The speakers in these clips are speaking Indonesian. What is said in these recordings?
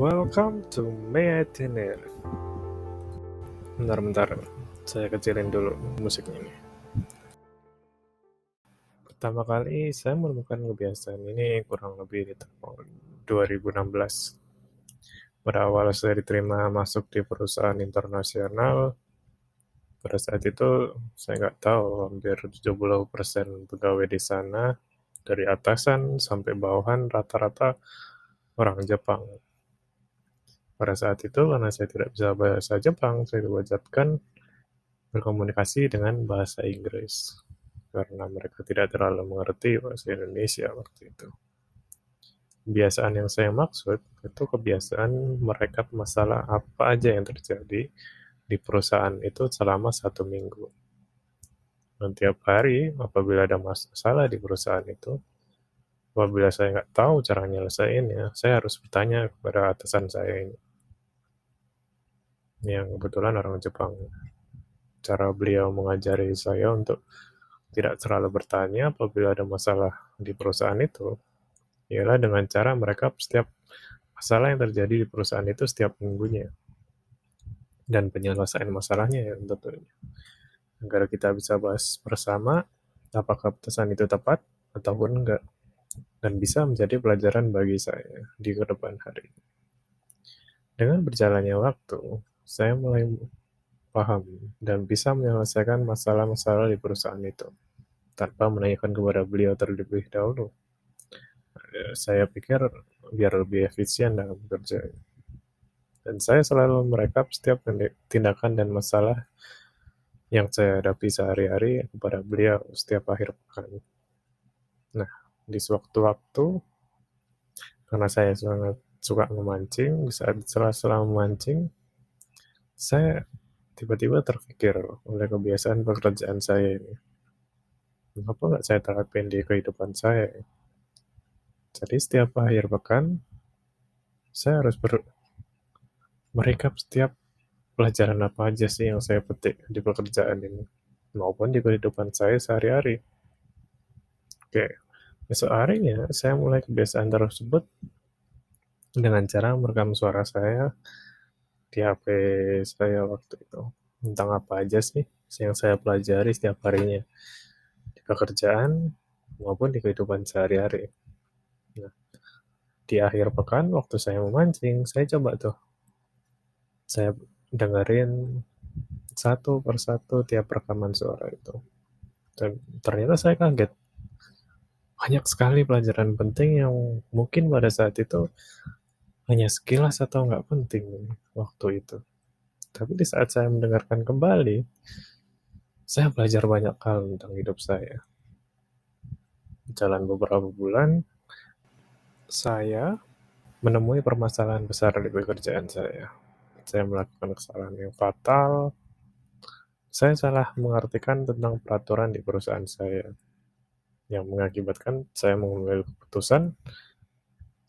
Welcome to Mea Tener. Bentar, saya kecilin dulu musiknya nih. Pertama kali saya menemukan kebiasaan ini kurang lebih di tahun 2016. Berawal saya diterima masuk di perusahaan internasional. Pada saat itu saya nggak tahu hampir 70% pegawai di sana dari atasan sampai bawahan rata-rata orang Jepang. Pada saat itu karena saya tidak bisa bahasa Jepang, saya diwajibkan berkomunikasi dengan bahasa Inggris karena mereka tidak terlalu mengerti bahasa Indonesia waktu itu. Kebiasaan yang saya maksud itu kebiasaan merekap masalah apa aja yang terjadi di perusahaan itu selama 1 minggu. Dan tiap hari apabila ada masalah di perusahaan itu, apabila saya nggak tahu cara nyelesainnya, saya harus bertanya kepada atasan saya ini, yang kebetulan orang Jepang. Cara beliau mengajari saya untuk tidak terlalu bertanya apabila ada masalah di perusahaan itu, ialah dengan cara merekap setiap masalah yang terjadi di perusahaan itu setiap minggunya. Dan penyelesaian masalahnya ya tentunya. Agar kita bisa bahas bersama apakah keputusan itu tepat ataupun enggak. Dan bisa menjadi pelajaran bagi saya di kedepan hari. Dengan berjalannya waktu, saya mulai paham dan bisa menyelesaikan masalah-masalah di perusahaan itu tanpa menanyakan kepada beliau terlebih dahulu. Saya pikir biar lebih efisien dalam bekerja. Dan saya selalu merekap setiap tindakan dan masalah yang saya hadapi sehari-hari kepada beliau setiap akhir pekan. Nah, di sewaktu-waktu, karena saya sangat suka memancing, di saat sela-sela memancing, saya tiba-tiba terpikir oleh kebiasaan pekerjaan saya ini. Kenapa nggak saya terapin di kehidupan saya? Jadi setiap akhir pekan, saya harus merekap setiap pelajaran apa aja sih yang saya petik di pekerjaan ini, maupun di kehidupan saya sehari-hari. Oke, besok harinya saya mulai kebiasaan tersebut dengan cara merekam suara saya di HP saya waktu itu. Tentang apa aja sih yang saya pelajari setiap harinya di pekerjaan maupun di kehidupan sehari-hari. Nah, di akhir pekan waktu saya memancing, saya coba tuh, saya dengerin satu persatu tiap rekaman suara itu. Dan ternyata saya kaget. Banyak sekali pelajaran penting yang mungkin pada saat itu hanya sekilas atau nggak penting waktu itu. Tapi di saat saya mendengarkan kembali, saya belajar banyak hal tentang hidup saya. Jalan beberapa bulan, saya menemui permasalahan besar di pekerjaan saya. Saya melakukan kesalahan yang fatal. Saya salah mengartikan tentang peraturan di perusahaan saya, yang mengakibatkan saya mengambil keputusan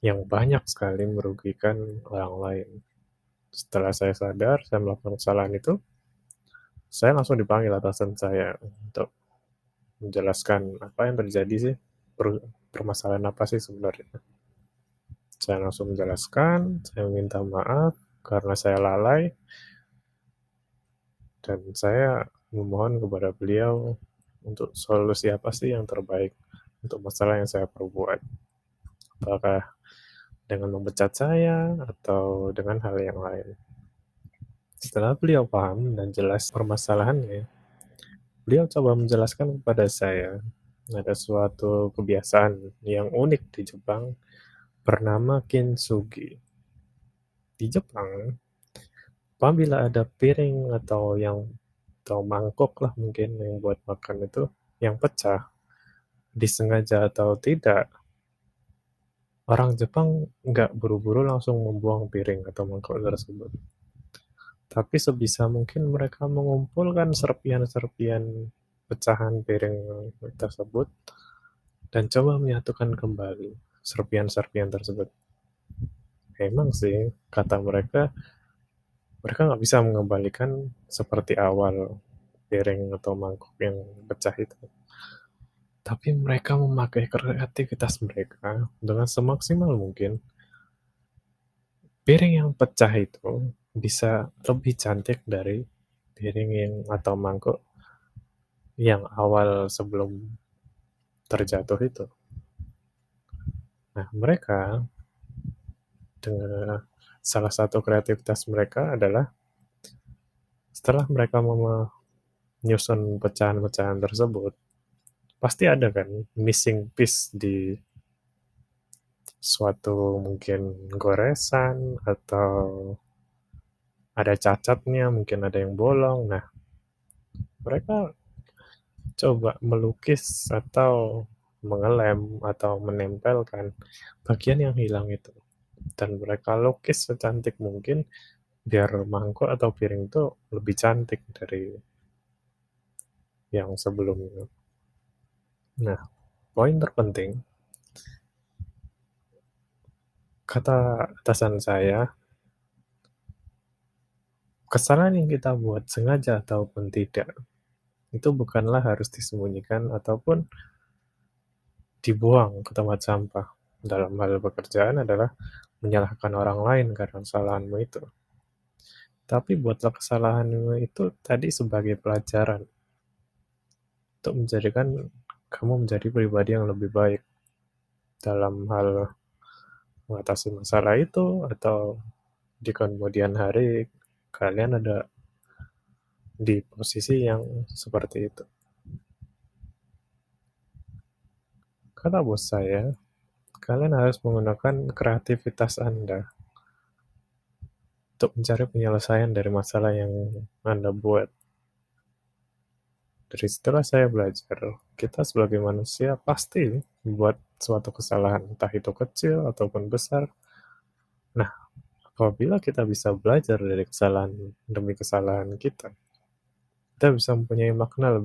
yang banyak sekali merugikan orang lain. Setelah saya sadar saya melakukan kesalahan itu, saya langsung dipanggil atasan saya untuk menjelaskan apa yang terjadi sih, permasalahan apa sih sebenarnya. Saya langsung menjelaskan, saya minta maaf karena saya lalai, dan saya memohon kepada beliau untuk solusi apa sih yang terbaik untuk masalah yang saya perbuat. Apakah dengan memecat saya atau dengan hal yang lain. Setelah beliau paham dan jelas permasalahannya, beliau coba menjelaskan kepada saya ada suatu kebiasaan yang unik di Jepang bernama kintsugi. Di Jepang, apabila ada piring atau mangkok lah mungkin yang buat makan itu yang pecah, disengaja atau tidak, orang Jepang nggak buru-buru langsung membuang piring atau mangkok tersebut. Tapi sebisa mungkin mereka mengumpulkan serpihan-serpihan pecahan piring tersebut dan coba menyatukan kembali serpihan-serpihan tersebut. Memang sih, kata mereka nggak bisa mengembalikan seperti awal piring atau mangkuk yang pecah itu. Tapi mereka memakai kreativitas mereka dengan semaksimal mungkin. piring yang pecah itu bisa lebih cantik dari piring yang atau mangkuk yang awal sebelum terjatuh itu. Nah, mereka dengan salah satu kreativitas mereka adalah setelah mereka menyusun pecahan-pecahan tersebut, pasti ada kan missing piece di suatu mungkin goresan atau ada cacatnya, mungkin ada yang bolong. Nah, mereka coba melukis atau mengelem atau menempelkan bagian yang hilang itu. Dan mereka lukis secantik mungkin biar mangkuk atau piring itu lebih cantik dari yang sebelumnya. Nah, poin terpenting, kata atasan saya, kesalahan yang kita buat sengaja ataupun tidak, itu bukanlah harus disembunyikan ataupun dibuang ke tempat sampah. Dalam hal pekerjaan adalah menyalahkan orang lain karena kesalahanmu itu. Tapi buatlah kesalahanmu itu tadi sebagai pelajaran untuk menjadikan kamu menjadi pribadi yang lebih baik dalam hal mengatasi masalah itu, atau di kemudian hari kalian ada di posisi yang seperti itu. Kata bos saya, kalian harus menggunakan kreativitas Anda untuk mencari penyelesaian dari masalah yang Anda buat. Dari setelah saya belajar, kita sebagai manusia pasti membuat suatu kesalahan, entah itu kecil ataupun besar. Nah, apabila kita bisa belajar dari kesalahan demi kesalahan kita bisa mempunyai makna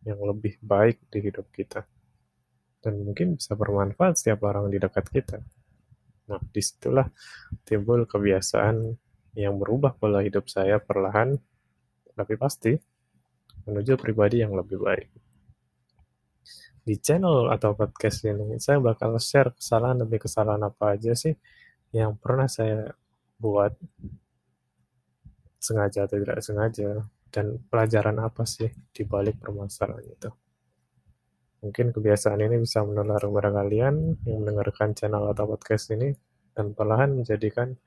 yang lebih baik di hidup kita. Dan mungkin bisa bermanfaat setiap orang di dekat kita. Nah, disitulah timbul kebiasaan yang merubah pola hidup saya perlahan, tapi pasti menuju pribadi yang lebih baik. Di channel atau podcast ini, saya bakal share kesalahan demi kesalahan apa aja sih yang pernah saya buat, sengaja atau tidak sengaja, dan pelajaran apa sih di balik permasalahan itu. Mungkin kebiasaan ini bisa menular kepada kalian yang mendengarkan channel atau podcast ini, dan perlahan menjadikan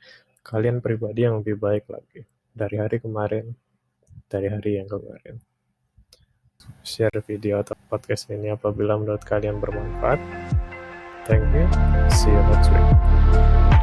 kalian pribadi yang lebih baik lagi dari hari kemarin, dari hari yang kemarin. Share video atau podcast ini apabila menurut kalian bermanfaat. Thank you. See you next week.